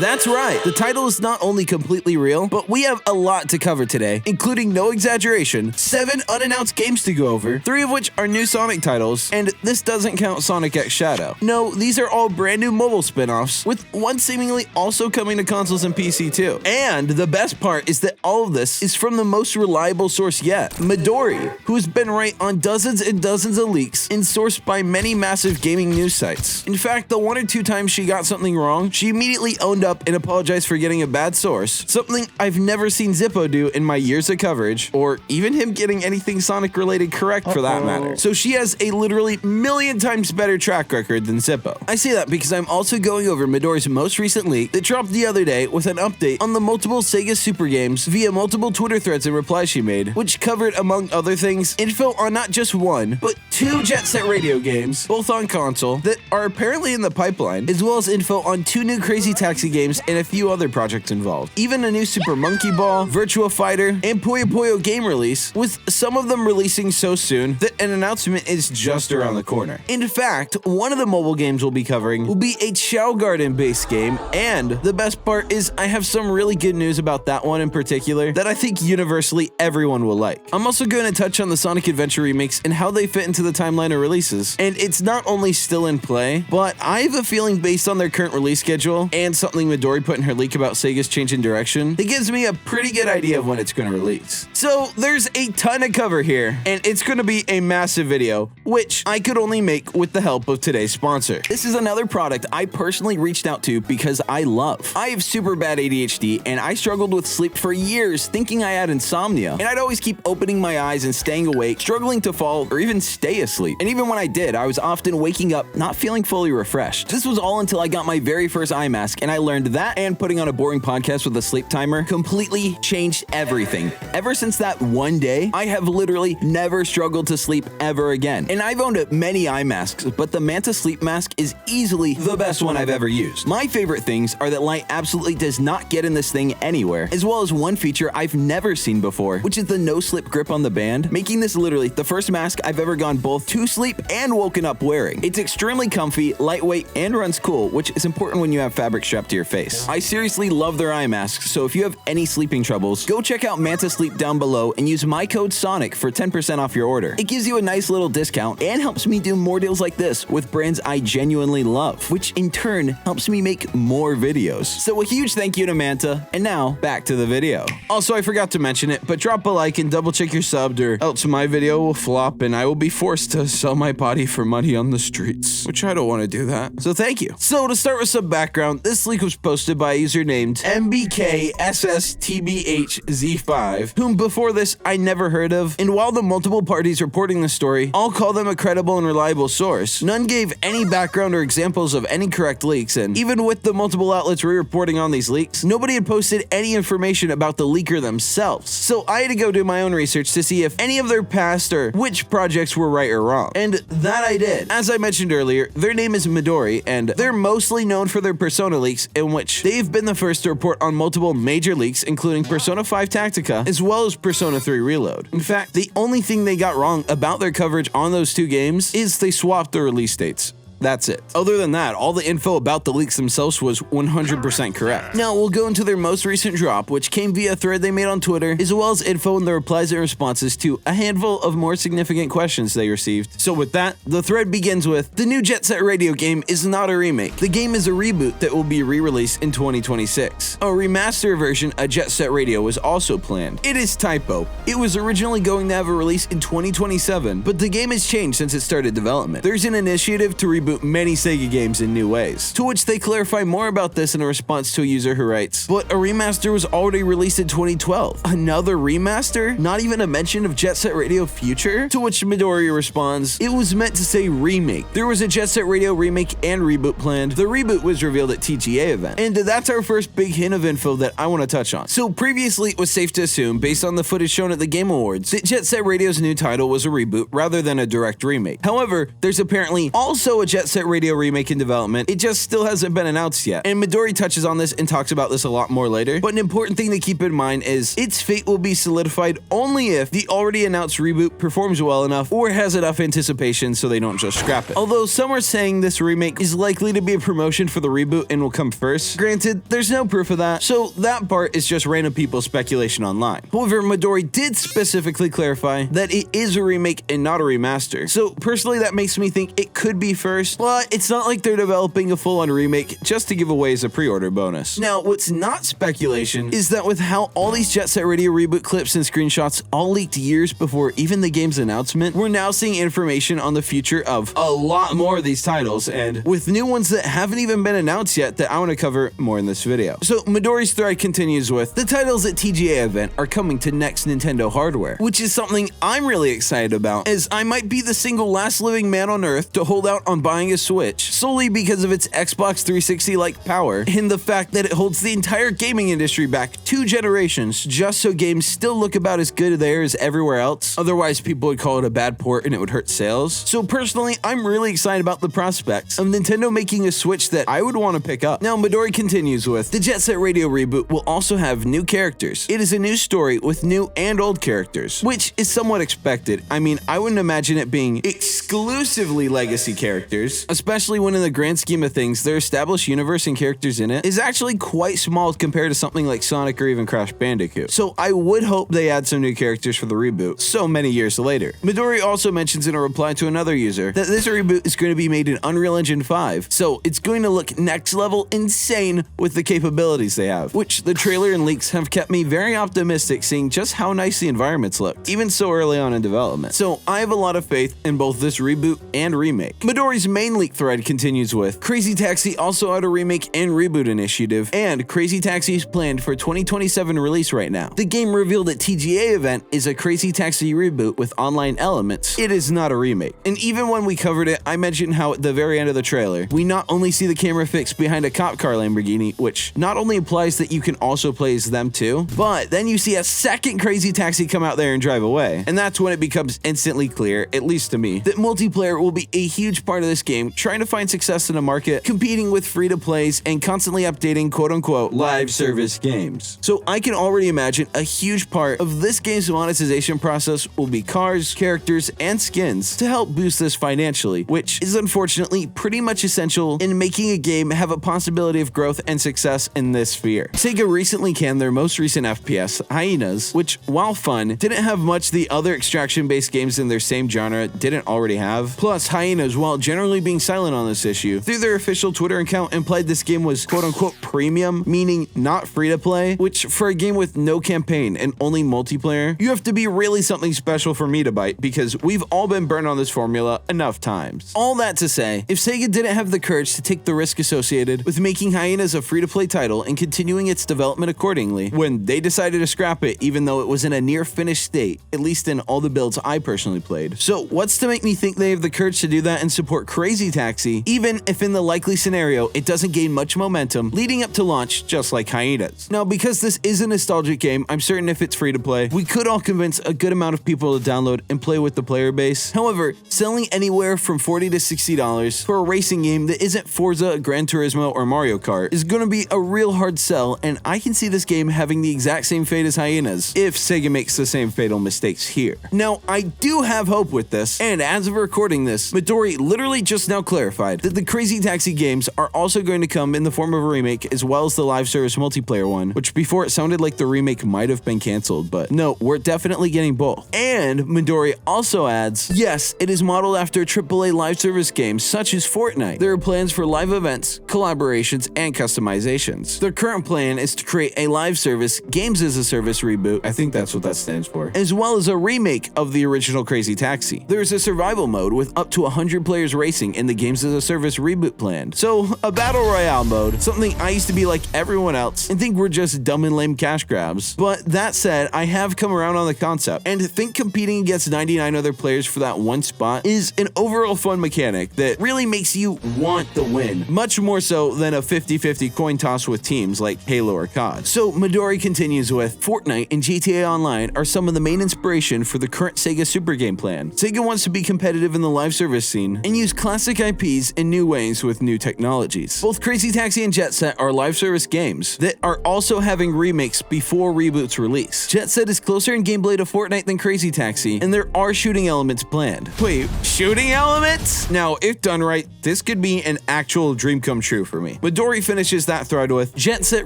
That's right, the title is not only completely real, but we have a lot to cover today, including, no exaggeration, 7 unannounced games to go over, 3 of which are new Sonic titles, and this doesn't count Sonic X Shadow. No, these are all brand new mobile spin-offs, with one seemingly also coming to consoles and PC too. And the best part is that all of this is from the most reliable source yet, Midori, who has been right on dozens and dozens of leaks and sourced by many massive gaming news sites. In fact, the 1 or 2 times she got something wrong, she immediately owned up and apologized for getting a bad source, something I've never seen Zippo do in my years of coverage, or even him getting anything Sonic related correct for that matter. So she has a literally million times better track record than Zippo. I say that because I'm also going over Midori's most recent leak that dropped the other day with an update on the multiple Sega Super games via multiple Twitter threads and replies she made, which covered, among other things, info on not just 1, but 2 Jet Set Radio games, both on console, that are apparently in the pipeline, as well as info on 2 new Crazy Taxi games and a few other projects involved. Even a new Super Monkey Ball, Virtua Fighter, and Puyo Puyo game release, with some of them releasing so soon that an announcement is just around the corner. In fact, one of the mobile games we'll be covering will be a Chao Garden-based game, and the best part is I have some really good news about that one in particular that I think universally everyone will like. I'm also going to touch on the Sonic Adventure remakes and how they fit into the timeline of releases, and it's not only still in play, but I have a feeling based on their current release schedule and something Midori put in her leak about Sega's change in direction, it gives me a pretty good idea of when it's going to release. So there's a ton to cover here, and it's going to be a massive video, which I could only make with the help of today's sponsor. This is another product I personally reached out to because I love. I have super bad ADHD, and I struggled with sleep for years thinking I had insomnia, and I'd always keep opening my eyes and staying awake, struggling to fall or even stay asleep. And even when I did, I was often waking up not feeling fully refreshed. This was all until I got my very first eye mask, and I learned that and putting on a boring podcast with a sleep timer completely changed everything. Ever since that one day, I have literally never struggled to sleep ever again. And I've owned many eye masks, but the Manta Sleep Mask is easily the best one I've ever used. My favorite things are that light absolutely does not get in this thing anywhere, as well as one feature I've never seen before, which is the no-slip grip on the band, making this literally the first mask I've ever gone both to sleep and woken up wearing. It's extremely comfy, lightweight, and runs cool, which is important when you have fabric strapped to your face. I seriously love their eye masks, so if you have any sleeping troubles, go check out Manta Sleep down below and use my code SONIC for 10% off your order. It gives you a nice little discount and helps me do more deals like this with brands I genuinely love, which in turn helps me make more videos. So a huge thank you to Manta, and now back to the video. Also, I forgot to mention it, but drop a like and double check you're subbed, or else my video will flop and I will be forced to sell my body for money on the streets, which I don't want to do that. So thank you. So to start with some background, this leak was posted by a user named MBKSSTBHZ5, whom before this I never heard of, and while the multiple parties reporting the story all call them a credible and reliable source, none gave any background or examples of any correct leaks, and even with the multiple outlets re-reporting on these leaks, nobody had posted any information about the leaker themselves. So I had to go do my own research to see if any of their past or which projects were right or wrong, and that I did. As I mentioned earlier, their name is Midori, and they're mostly known for their Persona leaks, in which they've been the first to report on multiple major leaks, including Persona 5 Tactica, as well as Persona 3 Reload. In fact, the only thing they got wrong about their coverage on those 2 games is they swapped the release dates. That's it. Other than that, all the info about the leaks themselves was 100% correct. Now, we'll go into their most recent drop, which came via a thread they made on Twitter, as well as info in the replies and responses to a handful of more significant questions they received. So with that, the thread begins with, the new Jet Set Radio game is not a remake. The game is a reboot that will be re-released in 2026. A remaster version of Jet Set Radio was also planned. It is typo. It was originally going to have a release in 2027, but the game has changed since it started development. There's an initiative to reboot many Sega games in new ways, to which they clarify more about this in a response to a user who writes, but a remaster was already released in 2012. Another remaster? Not even a mention of Jet Set Radio Future? To which Midori responds, it was meant to say remake. There was a Jet Set Radio remake and reboot planned. The reboot was revealed at TGA event. And that's our first big hint of info that I want to touch on. So previously it was safe to assume, based on the footage shown at the Game Awards, that Jet Set Radio's new title was a reboot rather than a direct remake. However, there's apparently also a Jet Jet Set Radio remake in development, it just still hasn't been announced yet. And Midori touches on this and talks about this a lot more later, but an important thing to keep in mind is its fate will be solidified only if the already announced reboot performs well enough or has enough anticipation so they don't just scrap it. Although some are saying this remake is likely to be a promotion for the reboot and will come first. Granted, there's no proof of that, so that part is just random people's speculation online. However, Midori did specifically clarify that it is a remake and not a remaster. So personally, that makes me think it could be first, but it's not like they're developing a full-on remake just to give away as a pre-order bonus. Now, what's not speculation is that with how all these Jet Set Radio reboot clips and screenshots all leaked years before even the game's announcement, we're now seeing information on the future of a lot more of these titles, and with new ones that haven't even been announced yet that I want to cover more in this video. So Midori's thread continues with, the titles at TGA event are coming to next Nintendo hardware, which is something I'm really excited about, as I might be the single last living man on earth to hold out on buying a Switch solely because of its Xbox 360-like power and the fact that it holds the entire gaming industry back 2 generations just so games still look about as good there as everywhere else. Otherwise, people would call it a bad port and it would hurt sales. So personally, I'm really excited about the prospects of Nintendo making a Switch that I would want to pick up. Now, Midori continues with, the Jet Set Radio reboot will also have new characters. It is a new story with new and old characters, which is somewhat expected. I mean, I wouldn't imagine it being exclusively legacy characters, especially when in the grand scheme of things, their established universe and characters in it is actually quite small compared to something like Sonic or even Crash Bandicoot. So I would hope they add some new characters for the reboot so many years later. Midori also mentions in a reply to another user that this reboot is going to be made in Unreal Engine 5, so it's going to look next level insane with the capabilities they have, which the trailer and leaks have kept me very optimistic seeing just how nice the environments look, even so early on in development. So I have a lot of faith in both this reboot and remake. Midori's main leak thread continues with, Crazy Taxi also had a remake and reboot initiative, and Crazy Taxi is planned for 2027 release right now. The game revealed at TGA event is a Crazy Taxi reboot with online elements. It is not a remake. And even when we covered it, I mentioned how at the very end of the trailer, we not only see the camera fixed behind a cop car Lamborghini, which not only implies that you can also play as them too, but then you see a second Crazy Taxi come out there and drive away. And that's when it becomes instantly clear, at least to me, that multiplayer will be a huge part of this game, trying to find success in a market competing with free-to-plays and constantly updating quote-unquote live service games. So I can already imagine a huge part of this game's monetization process will be cars, characters, and skins to help boost this financially, which is unfortunately pretty much essential in making a game have a possibility of growth and success in this sphere. Sega recently canned their most recent FPS, Hyenas, which, while fun, didn't have much the other extraction-based games in their same genre didn't already have. Plus, Hyenas, while generally being silent on this issue, through their official Twitter account implied this game was quote-unquote premium, meaning not free-to-play, which for a game with no campaign and only multiplayer, you have to be really something special for me to bite, because we've all been burned on this formula enough times. All that to say, if Sega didn't have the courage to take the risk associated with making Hyenas a free-to-play title and continuing its development accordingly, when they decided to scrap it even though it was in a near-finished state, at least in all the builds I personally played. So what's to make me think they have the courage to do that and support Crazy Taxi, even if in the likely scenario it doesn't gain much momentum leading up to launch, just like Hyenas? Now, because this is a nostalgic game, I'm certain if it's free to play, we could all convince a good amount of people to download and play with the player base. However, selling anywhere from $40 to $60 for a racing game that isn't Forza, Gran Turismo, or Mario Kart is going to be a real hard sell, and I can see this game having the exact same fate as Hyenas if Sega makes the same fatal mistakes here. Now, I do have hope with this, and as of recording this, Midori literally just now clarified that the Crazy Taxi games are also going to come in the form of a remake as well as the live service multiplayer one, which before it sounded like the remake might have been cancelled, but no, we're definitely getting both. And Midori also adds, yes, it is modeled after AAA live service games such as Fortnite. There are plans for live events, collaborations, and customizations. Their current plan is to create a live service, games as a service reboot, I think that's what that stands for, as well as a remake of the original Crazy Taxi. There's a survival mode with up to 100 players racing in the games as a service reboot planned. So a battle royale mode, something I used to be like everyone else and think we're just dumb and lame cash grabs. But that said, I have come around on the concept and think competing against 99 other players for that one spot is an overall fun mechanic that really makes you want the win, much more so than a 50-50 coin toss with teams like Halo or COD. So Midori continues with, Fortnite and GTA Online are some of the main inspiration for the current Sega Super Game plan. Sega wants to be competitive in the live service scene and use cloud classic IPs in new ways with new technologies. Both Crazy Taxi and Jet Set are live service games that are also having remakes before reboots release. Jet Set is closer in gameplay to Fortnite than Crazy Taxi, and there are shooting elements planned. Wait, shooting elements? Now, if done right, this could be an actual dream come true for me. Midori finishes that thread with, Jet Set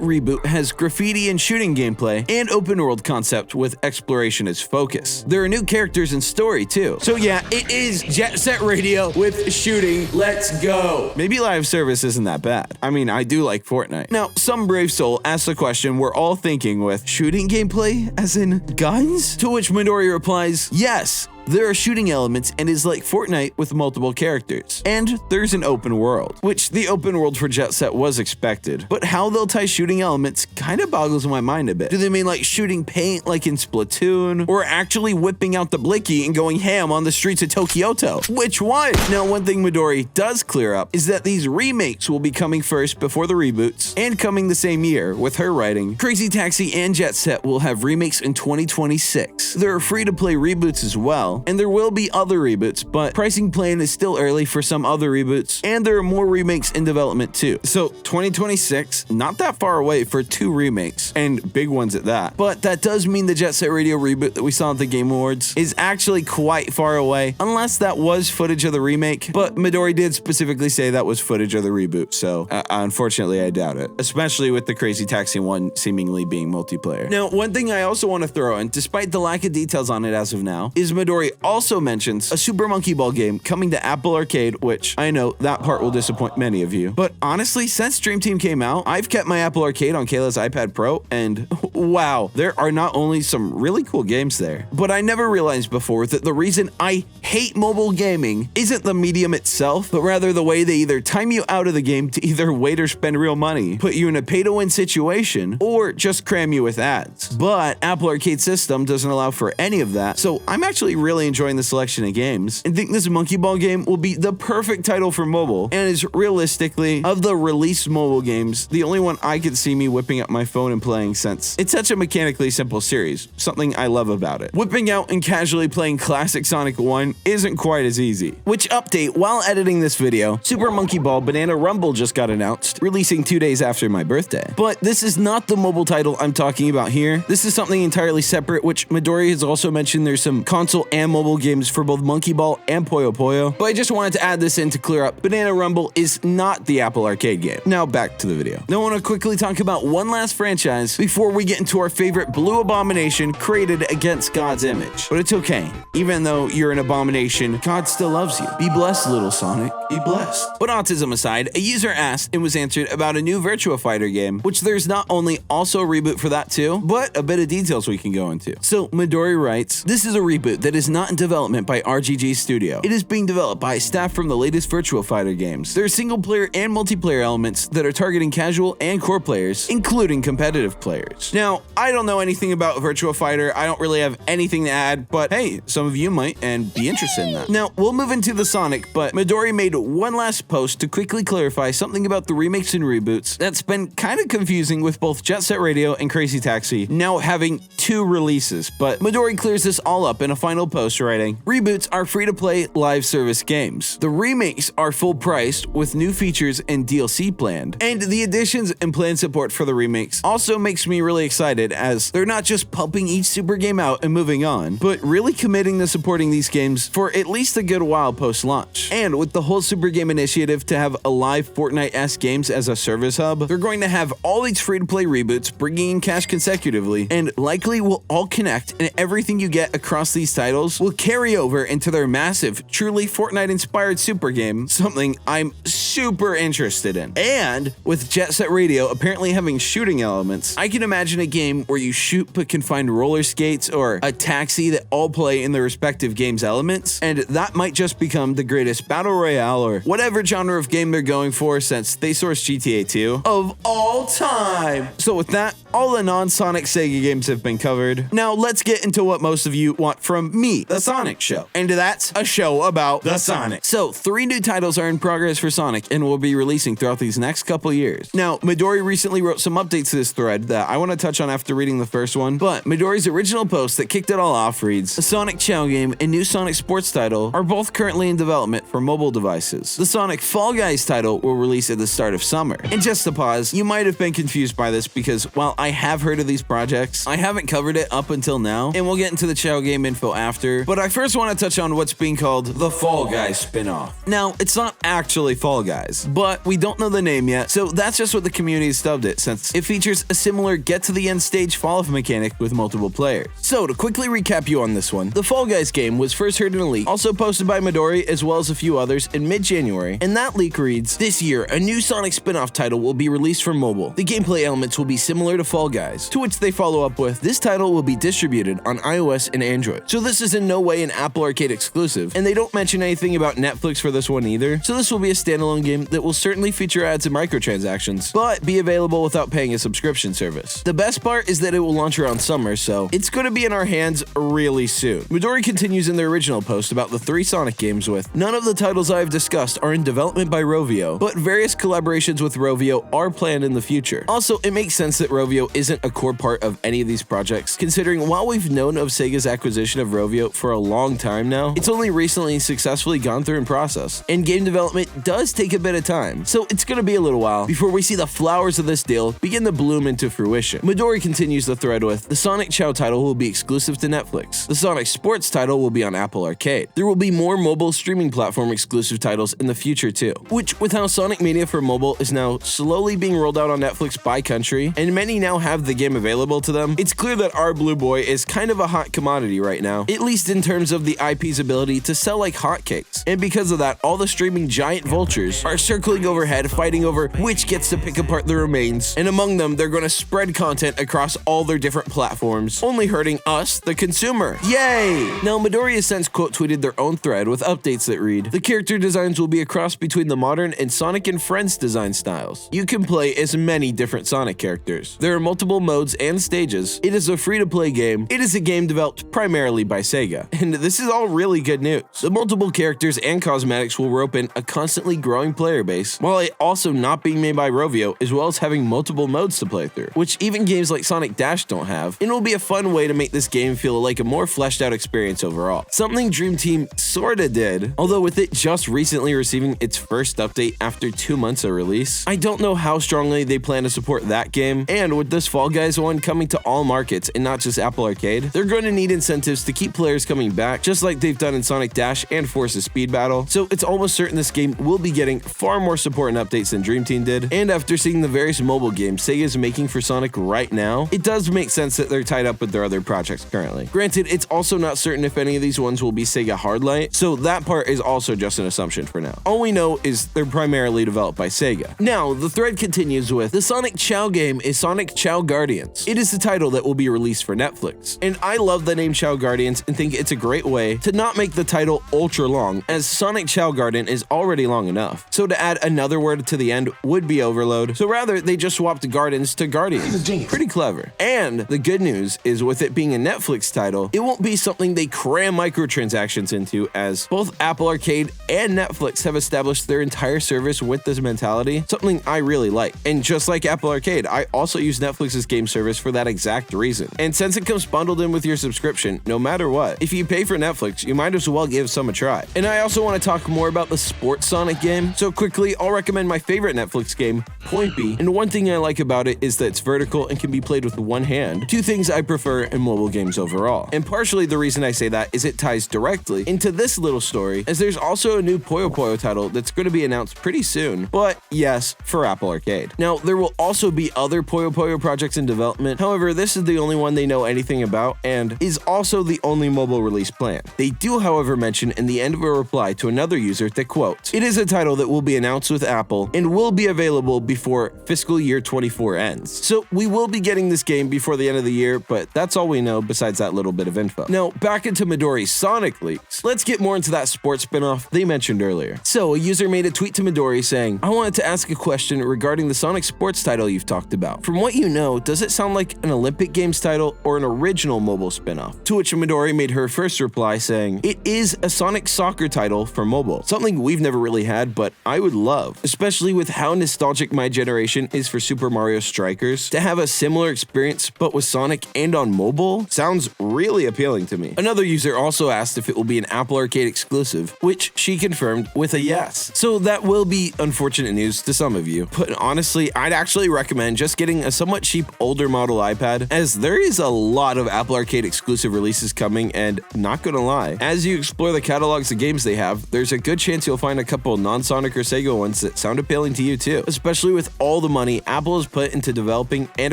Reboot has graffiti and shooting gameplay and open world concept with exploration as focus. There are new characters and story too. So yeah, it is Jet Set Radio with shooting. Let's go. Maybe live service isn't that bad. I mean, I do like Fortnite. Now, some brave soul asked the question we're all thinking with, shooting gameplay as in guns? To which Midori replies, yes. There are shooting elements and is like Fortnite with multiple characters. And there's an open world, which the open world for Jet Set was expected. But how they'll tie shooting elements kind of boggles my mind a bit. Do they mean like shooting paint like in Splatoon? Or actually whipping out the blicky and going ham on the streets of Tokyoto? Which one? Now, one thing Midori does clear up is that these remakes will be coming first before the reboots and coming the same year, with her writing, Crazy Taxi and Jet Set will have remakes in 2026. There are free-to-play reboots as well, and there will be other reboots, but pricing plan is still early for some other reboots, and there are more remakes in development too. So 2026, not that far away for 2 remakes, and big ones at that. But that does mean the Jet Set Radio reboot that we saw at the Game Awards is actually quite far away, unless that was footage of the remake, but Midori did specifically say that was footage of the reboot, so unfortunately I doubt it, especially with the Crazy Taxi one seemingly being multiplayer. Now, one thing I also want to throw in, despite the lack of details on it as of now, is Midori also mentions a Super Monkey Ball game coming to Apple Arcade, which I know that part will disappoint many of you. But honestly, since Dream Team came out, I've kept my Apple Arcade on Kayla's iPad Pro, and wow, there are not only some really cool games there, but I never realized before that the reason I hate mobile gaming isn't the medium itself, but rather the way they either time you out of the game to either wait or spend real money, put you in a pay-to-win situation, or just cram you with ads. But Apple Arcade system doesn't allow for any of that, so I'm actually really enjoying the selection of games and think this Monkey Ball game will be the perfect title for mobile and is realistically, of the released mobile games, the only one I could see me whipping up my phone and playing, since it's such a mechanically simple series, something I love about it. Whipping out and casually playing classic Sonic 1 isn't quite as easy. Which update, while editing this video, Super Monkey Ball Banana Rumble just got announced, releasing 2 days after my birthday. But this is not the mobile title I'm talking about here. This is something entirely separate, which Midori has also mentioned there's some console and mobile games for both Monkey Ball and Puyo Puyo, but I just wanted to add this in to clear up. Banana Rumble is not the Apple Arcade game. Now back to the video. Now I want to quickly talk about one last franchise before we get into our favorite blue abomination created against God's image. But it's okay. Even though you're an abomination, God still loves you. Be blessed, little Sonic. Be blessed. But autism aside, a user asked and was answered about a new Virtua Fighter game, which there's not only also a reboot for that too, but a bit of details we can go into. So Midori writes, this is a reboot that is not in development by RGG Studio. It is being developed by staff from the latest Virtua Fighter games. There are single player and multiplayer elements that are targeting casual and core players, including competitive players. Now, I don't know anything about Virtua Fighter. I don't really have anything to add, but hey, some of you might and be interested in that. Now, we'll move into the Sonic, but Midori made one last post to quickly clarify something about the remakes and reboots that's been kind of confusing with both Jet Set Radio and Crazy Taxi now having 2 releases, but Midori clears this all up in a final post writing, reboots are free-to-play live service games. The remakes are full-priced with new features and DLC planned, and the additions and planned support for the remakes also makes me really excited, as they're not just pumping each super game out and moving on, but really committing to supporting these games for at least a good while post-launch. And with the whole super game initiative to have a live Fortnite-esque games as a service hub, they're going to have all these free-to-play reboots bringing in cash consecutively, and likely will all connect, and everything you get across these titles will carry over into their massive, truly Fortnite-inspired super game, something I'm super interested in. And with Jet Set Radio apparently having shooting elements, I can imagine a game where you shoot but can find roller skates or a taxi that all play in their respective game's elements, and that might just become the greatest battle royale or whatever genre of game they're going for, since they sourced GTA 2 of all time. So with that, all the non-Sonic Sega games have been covered. Now let's get into what most of you want from me, the Sonic Show. And that's a show about the Sonic. So 3 new titles are in progress for Sonic and will be releasing throughout these next couple years. Now, Midori recently wrote some updates to this thread that I want to touch on after reading the first one, but Midori's original post that kicked it all off reads, a Sonic Chow game and new Sonic sports title are both currently in development for mobile devices. devices. The Sonic Fall Guys title will release at the start of summer. And just to pause, you might have been confused by this because while I have heard of these projects, I haven't covered it up until now, and we'll get into the Chow game info after, but I first want to touch on what's being called the Fall Guys spin-off. Now, it's not actually Fall Guys, but we don't know the name yet, so that's just what the community has dubbed it, since it features a similar get-to-the-end stage fall-off mechanic with multiple players. So, to quickly recap you on this one, the Fall Guys game was first heard in a leak, also posted by Midori as well as a few others in mid-January, and that leak reads, "This year, a new Sonic spin-off title will be released for mobile. The gameplay elements will be similar to Fall Guys," to which they follow up with, "This title will be distributed on iOS and Android." So this is in no way an Apple Arcade exclusive, and they don't mention anything about Netflix for this one either, so this will be a standalone game that will certainly feature ads and microtransactions, but be available without paying a subscription service. The best part is that it will launch around summer, so it's going to be in our hands really soon. Midori continues in their original post about the 3 Sonic games with, "None of the titles I have discussed are in development by Rovio, but various collaborations with Rovio are planned in the future." Also, it makes sense that Rovio isn't a core part of any of these projects, considering while we've known of Sega's acquisition of Rovio for a long time now, it's only recently successfully gone through and processed, and game development does take a bit of time, so it's going to be a little while before we see the flowers of this deal begin to bloom into fruition. Midori continues the thread with, "The Sonic Chow title will be exclusive to Netflix. The Sonic Sports title will be on Apple Arcade. There will be more mobile streaming platform exclusive titles in the future too," which, with how Sonic Mania for mobile is now slowly being rolled out on Netflix by country, and many now have the game available to them, it's clear that our Blue Boy is kind of a hot commodity right now, at least in terms of the IP's ability to sell like hotcakes. And because of that, all the streaming giant vultures are circling overhead fighting over which gets to pick apart the remains, and among them they're going to spread content across all their different platforms, only hurting us, the consumer. Yay! Now, Midori has since quote tweeted their own thread with updates that read, "The character designs will be a cross between the modern and Sonic and Friends design styles. You can play as many different Sonic characters. There are multiple modes and stages. It is a free-to-play game. It is a game developed primarily by Sega." And this is all really good news. The multiple characters and cosmetics will rope in a constantly growing player base, while it also not being made by Rovio, as well as having multiple modes to play through, which even games like Sonic Dash don't have, and will be a fun way to make this game feel like a more fleshed out experience overall. Something Dream Team sorta did, although with it just recently receiving its first update after 2 months of release. I don't know how strongly they plan to support that game, and with this Fall Guys one coming to all markets and not just Apple Arcade, they're going to need incentives to keep players coming back, just like they've done in Sonic Dash and Force's Speed Battle, so it's almost certain this game will be getting far more support and updates than Dream Team did, and after seeing the various mobile games Sega is making for Sonic right now, it does make sense that they're tied up with their other projects currently. Granted, it's also not certain if any of these ones will be Sega Hardlight, so that part is also just an assumption for now. All we know is they're primarily developed by Sega. Now, the thread continues with, "The Sonic Chow game is Sonic Chow Guardians. It is the title that will be released for Netflix." And I love the name Chow Guardians and think it's a great way to not make the title ultra long, as Sonic Chow Garden is already long enough. So to add another word to the end would be overload, so rather they just swapped Gardens to Guardians. Pretty clever. And the good news is, with it being a Netflix title, it won't be something they cram microtransactions into, as both Apple Arcade and Netflix have established their entire service with this mentality, something I really like. And just like Apple Arcade, I also use Netflix's game service for that exact reason. And since it comes bundled in with your subscription, no matter what, if you pay for Netflix, you might as well give some a try. And I also want to talk more about the Sports Sonic game, so quickly I'll recommend my favorite Netflix game, Point B, and one thing I like about it is that it's vertical and can be played with one hand, 2 things I prefer in mobile games overall. And partially the reason I say that is it ties directly into this little story, as there's also a new Puyo Puyo title that's going to be announced pretty soon, but yes, for Apple Arcade. Now, there will also be other Puyo Puyo projects in development, however, this is the only one they know anything about, and is also the only mobile release plan. They do, however, mention in the end of a reply to another user that, quote, "It is a title that will be announced with Apple and will be available before fiscal year 24 ends." So we will be getting this game before the end of the year, but that's all we know besides that little bit of info. Now, back into Midori's Sonic leaks. Let's get more into that sports spinoff they mentioned earlier. So a user made a tweet to Midori saying, "I wanted to ask a question regarding the Sonic sports title you've talked about. From what you know, does it sound like an Olympic Games title or an original mobile spinoff?" To which Midori made her first reply saying, "It is a Sonic soccer title for mobile, something we've never really had, but I would love, especially with how nostalgic my generation is for Super Mario Strikers, to have a similar experience but with Sonic and on mobile sounds really appealing to me." Another user also asked if it will be an Apple Arcade exclusive, which she confirmed confirmed with a yes. So that will be unfortunate news to some of you, but honestly, I'd actually recommend just getting a somewhat cheap older model iPad, as there is a lot of Apple Arcade exclusive releases coming, and not gonna lie, as you explore the catalogs of games they have, there's a good chance you'll find a couple non-Sonic or Sega ones that sound appealing to you too, especially with all the money Apple has put into developing and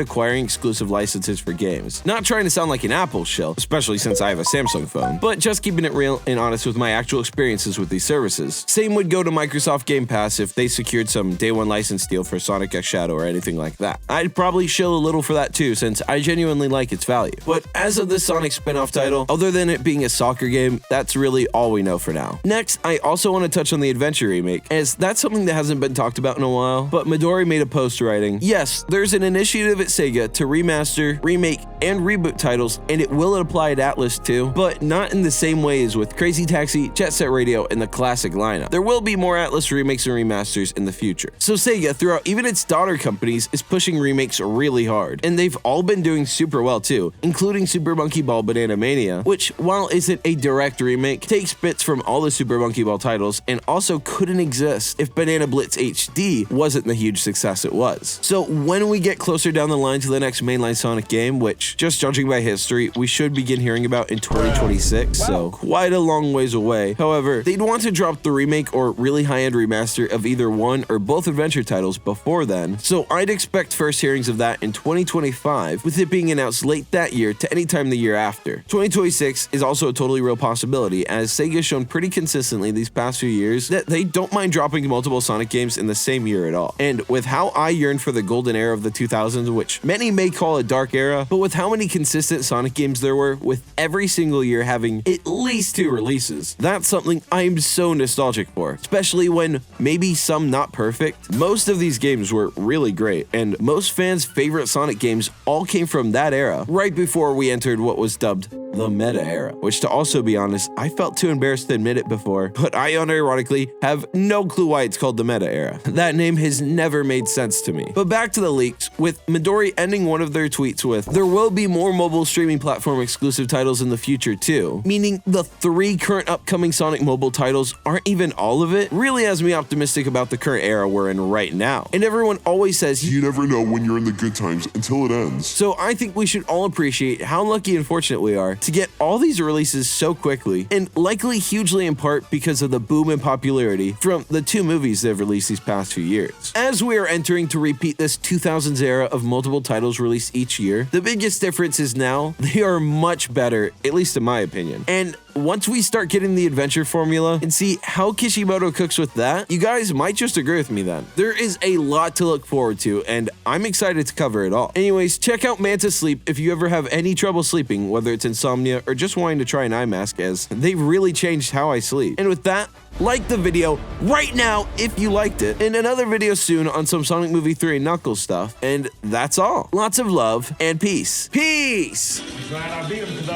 acquiring exclusive licenses for games. Not trying to sound like an Apple shill, especially since I have a Samsung phone, but just keeping it real and honest with my actual experiences with these services. Same would go to Microsoft Game Pass if they secured some day one license deal for Sonic X Shadow or anything like that. I'd probably shill a little for that too, since I genuinely like its value. But as of this Sonic spin-off title, other than it being a soccer game, that's really all we know for now. Next, I also want to touch on the Adventure Remake, as that's something that hasn't been talked about in a while, but Midori made a post writing, "Yes, there's an initiative at Sega to remaster, remake, and reboot titles, and it will apply to Atlas too, but not in the same way as with Crazy Taxi, Jet Set Radio, and the classic lineup. There will be more Atlas remakes and remasters in the future." So Sega, throughout even its daughter companies, is pushing remakes really hard, and they've all been doing super well too, including Super Monkey Ball Banana Mania, which, while isn't a direct remake, takes bits from all the Super Monkey Ball titles and also couldn't exist if Banana Blitz HD wasn't the huge success it was. So when we get closer down the line to the next mainline Sonic game, which, just judging by history, we should begin hearing about in 2026, so quite a long ways away. However, they'd want to drop the remake or really high-end remaster of either one or both adventure titles before then, so I'd expect first hearings of that in 2025, with it being announced late that year to any time the year after. 2026 is also a totally real possibility, as Sega's shown pretty consistently these past few years that they don't mind dropping multiple Sonic games in the same year at all. And with how I yearn for the golden era of the 2000s, which many may call a dark era, but with how many consistent Sonic games there were, with every single year having at least 2 releases, that's something I'm so nostalgic for, especially when maybe some not perfect. Most of these games were really great, and most fans' favorite Sonic games all came from that era, right before we entered what was dubbed the meta era, which, to also be honest, I felt too embarrassed to admit it before, but I unironically have no clue why it's called the meta era. That name has never made sense to me. But back to the leaks, with Midori ending one of their tweets with, "There will be more mobile streaming platform exclusive titles in the future too," meaning the 3 current upcoming Sonic mobile titles aren't even all of it, really has me optimistic about the current era we're in right now. And everyone always says, "You never know when you're in the good times until it ends." So I think we should all appreciate how lucky and fortunate we are to get all these releases so quickly, and likely hugely in part because of the boom in popularity from the 2 movies they've released these past few years. As we are entering to repeat this 2000s era of multiple titles released each year, the biggest difference is now they are much better, at least in my opinion. And once we start getting the adventure formula and see how Kishimoto cooks with that, you guys might just agree with me then. There is a lot to look forward to, and I'm excited to cover it all. Anyways, check out Manta Sleep if you ever have any trouble sleeping, whether it's insomnia or just wanting to try an eye mask, as they've really changed how I sleep. And with that, like the video right now if you liked it, and another video soon on some Sonic Movie 3 and Knuckles stuff. And that's all. Lots of love and peace. Peace! Glad I beat him because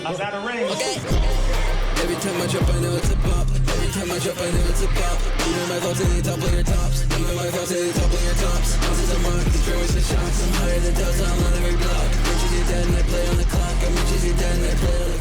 I was out of range. Okay. Every time I jump, I know it's a pop. Every time I jump, I know it's a pop. Even my thoughts in the top player tops. Even my thoughts in the top player tops. This is a mark, destroys the shots. I'm higher than Delta, I'm on every block. Bitches, you dead and I play on the clock. I'm bitches, you dead and I play on the